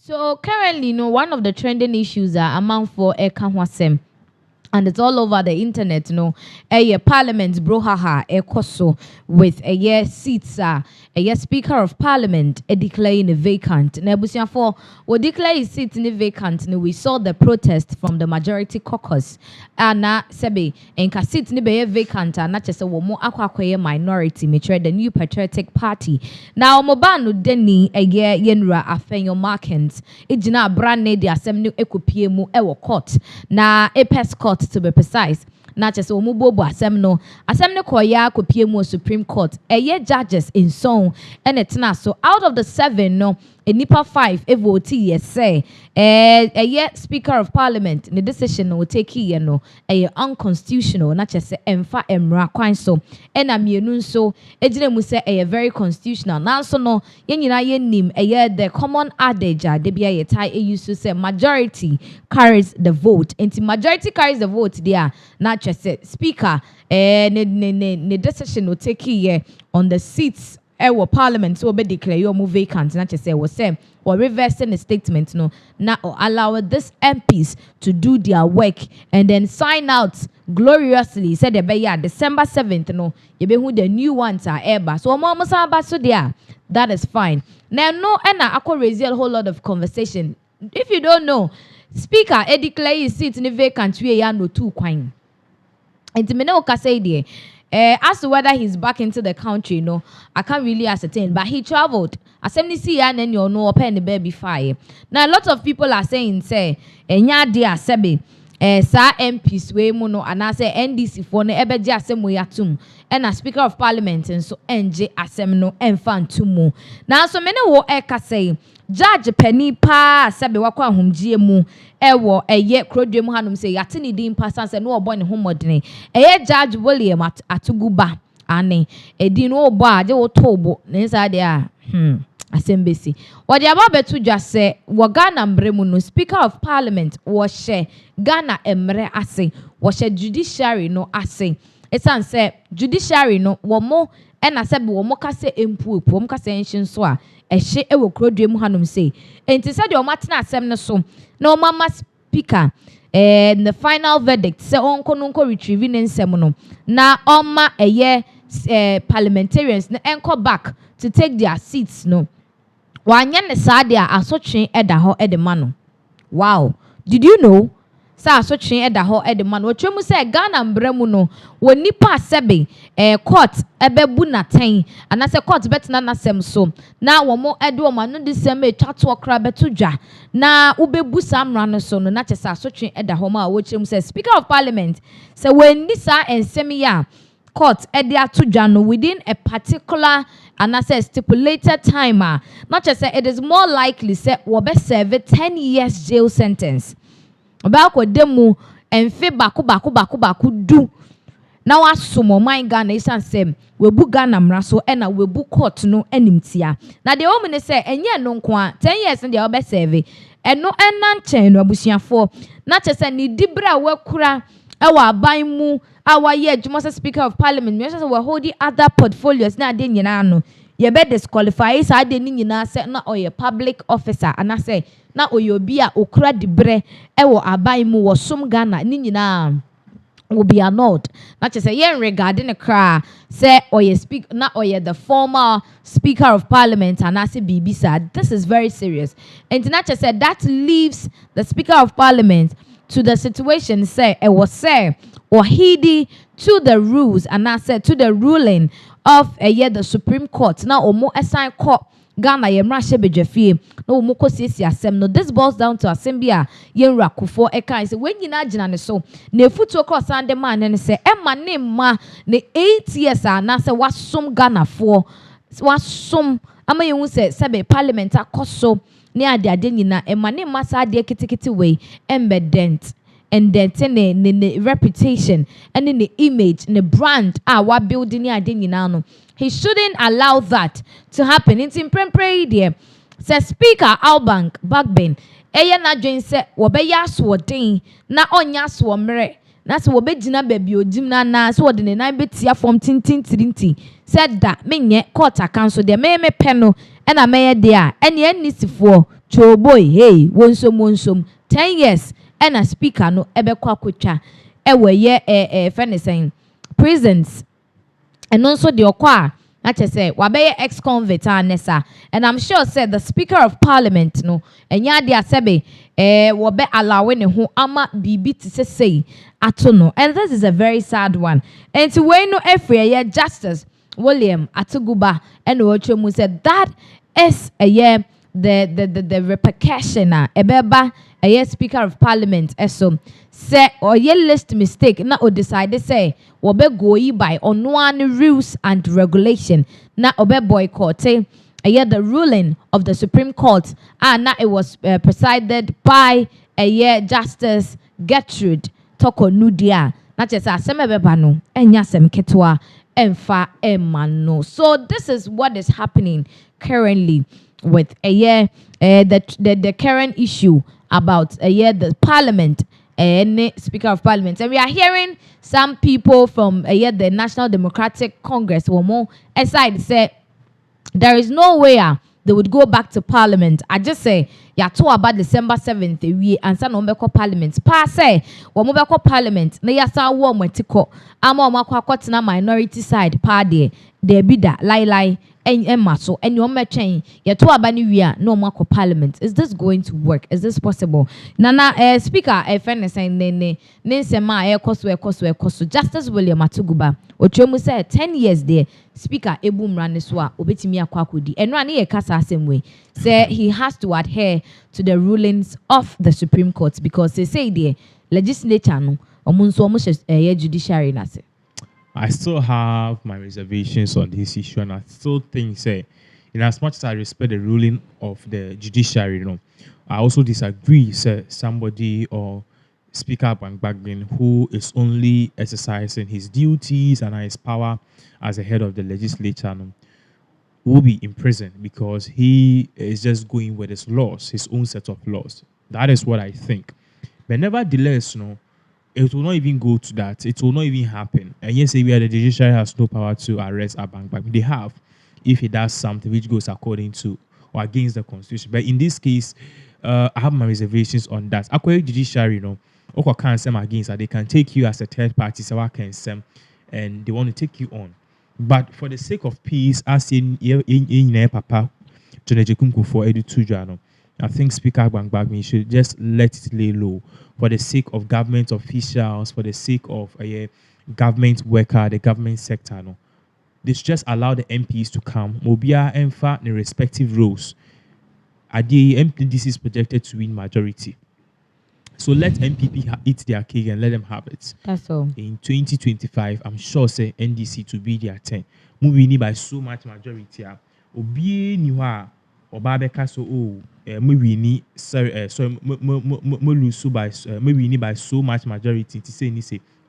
So currently, one of the trending issues are among for Ekanwasem. And it's all over the internet, a parliament brohaha ekoso with a year seats a year speaker of parliament declaring a vacant. Nebusia for we declare his seat in vacant. We saw the protest from the majority caucus. Ana sebe enka seat ni be vacant and not just a womo akwa minority metre the new patriotic party. Now mobanu deni a year yenra afenyo markens. Ijina brand ne di assembly ekupie mu ewo court. Na apes court to be precise. Not just omubobo asem no koya kopie mu Supreme Court. Judges in song and it's not so out of the 7 a nipa 5 vote yes say Speaker of Parliament the decision will take here unconstitutional not just say emfa emra kwan so and amienu so ejine mu say very constitutional now so no yenyina yenim the common adage de bia yetai used to say majority carries the vote and majority carries the vote there not just say speaker ne decision will take here on the seats parliament so be declare you move vacant not just say was say or reversing the statement now allow this MPs to do their work and then sign out gloriously said the December 7th you be who the new ones are ever so almost so there that is fine now and I could raise a whole lot of conversation if you don't know speaker declare his seat in the vacant we are no two quine and to me no say there. As to whether he's back into the country, I can't really ascertain. But he traveled. Assembly see and then you know open the baby fire. Now a lot of people are saying, say, enya dia sebe, sa MPs we muno and I say NDC for ne ebe dia asem we atum. And a Speaker of Parliament and so NJ asem no enfan tumu. Now so many wo eka say. Judge Penny pa sebe wakwa humjie mu ewo eye krodwe mu hanum se yate ni din pa sanse no obo ne homodene Judge William atuguba ane edin no obo aje wo tobo ne nsa de asembesi wode ababetu dwa se wo Ghana mbremu no Speaker of Parliament wo hye Ghana emre ase wo hye judiciary no ase esan se judiciary no wo mo ena sebe wo mo kase empu wo mo kase enshin so a ehye ewo krodwe mu hanum say enti said o matena asem ne so na o mama speaker the final verdict say onko no nko retrieve ne nsem no na oma parliamentarians na enko back to take their seats no wanya ne saade a asotwe eda ho edema no wow did you know sa asotwe eda ho edema no twemu say Ghana mbremu no woni pa sebe court ebebu naten anase court betena nasem so na womo edo ma no disem etwato okra betudwa na ubebu samra no so no na chesa asotwe eda ho ma wo kyerem say Speaker of Parliament say when this ensem ya court ede atudwa no within a particular and I say stipulated time not just say it is more likely say wo be serve 10 years jail sentence about demu enfe baku du na wasomo man Ghana isan sem we bu Ghana mraso ena we bu court no animtia na de omene say enye no nko a 10 years de obe serve eno ena nchen no abusuafo na chese ni dibra wakura ewa aban mu awaye adwuma say Speaker of Parliament me say we holding other portfolios na de nyina no ye be disqualify sa de ni nyina say na oye public officer and I say na oyobi a okura dibre ewo aban mu wo som Ghana ni nyina will be annulled. Not just say yeah regarding the cry say oye speak na oye the former Speaker of Parliament and I say BB said this is very serious. And not just said that leaves the Speaker of Parliament to the situation say it was say or heedy to the rules and I said to the ruling of the Supreme Court. Now omo assign court Ghana yemra shebejefie no omo kosisi asem no this boils down to asembia yenra kufo eka say when nyina gina ne so na futu cross ande man ne say ema ne ma ne 8 years na say wasom Ghana for wasom ama yehu say sebe parliament akoso ne ade nyina ema ne ma sa ade kitikiti we embedent and then the reputation and then the image and the brand wa building no he shouldn't allow that to happen. It's in prempray there says Speaker Bagbin na dwen se wo be yaso den na onya so mere na se wo be gina baby odim na so wo de ne nan betia form tintin said that menye court council de me pe no na meye de a ene anisifo boy, hey, wonsom 10 years and a speaker no ebe kwa kwetwa ewe ye friend saying prisons and also the okwa not to say wabeye ex-convict nessa and I'm sure said the speaker of parliament no and ya dia sebe wabe allowing who ama bibi to say atono and this is a very sad one and to we no every justice William Atuguba and Ochomu said that is a year the repercussion ebeba a speaker of parliament eso say or ye list mistake na o decide say wobe go by on one rules and regulation na obe boycott the ruling of the Supreme Court and na it was presided by Justice Gertrude Toko Nudia na chese asem ebeba no enya asem ketwa emfa emano. So this is what is happening currently with the current issue about the parliament and speaker of parliament, and we are hearing some people from the National Democratic Congress or more aside say there is no way they would go back to parliament. I just say ya to about December 7th we answer no beko parliament pa say wo mo beko parliament na ya sa wo mwetiko ama o makwa na minority side pa de be da lai and so and you matching ya to abani we are no more parliament. Is this going to work? Is this possible? Nana speaker friend saying ne sema ekoso Justice William Atuguba Ochomu said 10 years there speaker ebum raniswa obetimi akwakodi enra ne ye kasa same way say he has to adhere to the rulings of the Supreme Court because they say the legislature no omunso omo judiciary na say I still have my reservations on this issue, and I still think, say, in as much as I respect the ruling of the judiciary, I also disagree, say, somebody or Speaker Bagbin who is only exercising his duties and his power as the head of the legislature will be in prison because he is just going with his laws, his own set of laws. That is what I think. But nevertheless, it will not even go to that. It will not even happen. And yes, the judiciary has no power to arrest Bagbin. They have, if he does something which goes according to or against the constitution. But in this case, I have my reservations on that. According to judiciary, against they can take you as a third party, and they want to take you on. But for the sake of peace, as in Papa, for Edu I think Speaker Bagbin should just let it lay low for the sake of government officials, for the sake of a government worker, the government sector. They should just allow the MPs to come. Mobia and fa the respective roles. The MPDC is projected to win majority. So let MPP eat their cake and let them have it. That's all. In 2025, I'm sure say NDC to be their 10. Moving by so much majority. Obi niwa Obabeka so maybe ni lose by maybe by so much majority to say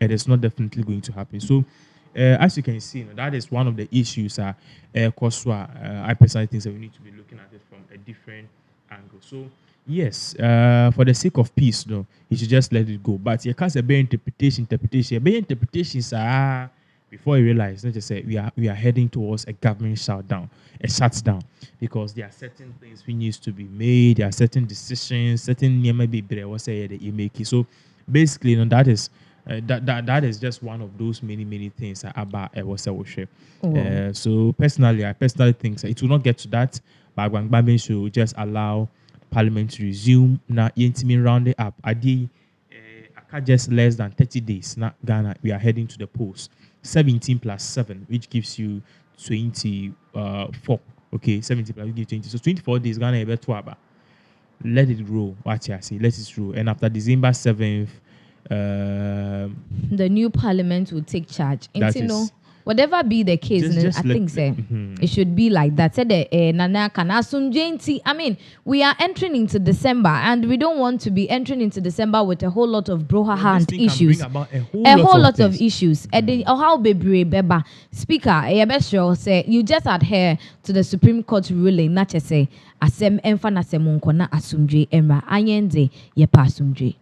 it is not definitely going to happen. So as you can see, that is one of the issues I personally think that we need to be looking at it from a different angle. So yes, for the sake of peace, you should just let it go. But you can't say interpretations are before you realize, let's just say we are heading towards a government shutdown, because there are certain things which needs to be made, there are certain decisions, certain maybe that you make. So basically, that is that is just one of those many things about so personally, I think it will not get to that, but Bagbin should just allow Parliament to resume. Now, round it up. Just less than 30 days. Now, Ghana, we are heading to the polls. 17 plus 7, which gives you 24. Okay, 17 plus 20. So 24 days, Ghana is better. Let it grow. What I say, let it grow. And after December 7th, the new parliament will take charge. And whatever be the case, I think it should be like that. I mean, we are entering into December, and we don't want to be entering into December with a whole lot of broha issues. A whole lot of issues. How beba speaker, say you just adhere to the Supreme Court ruling, not just say asem emfa na semunko na asumdwe emra ayenze ye pa asumdwe.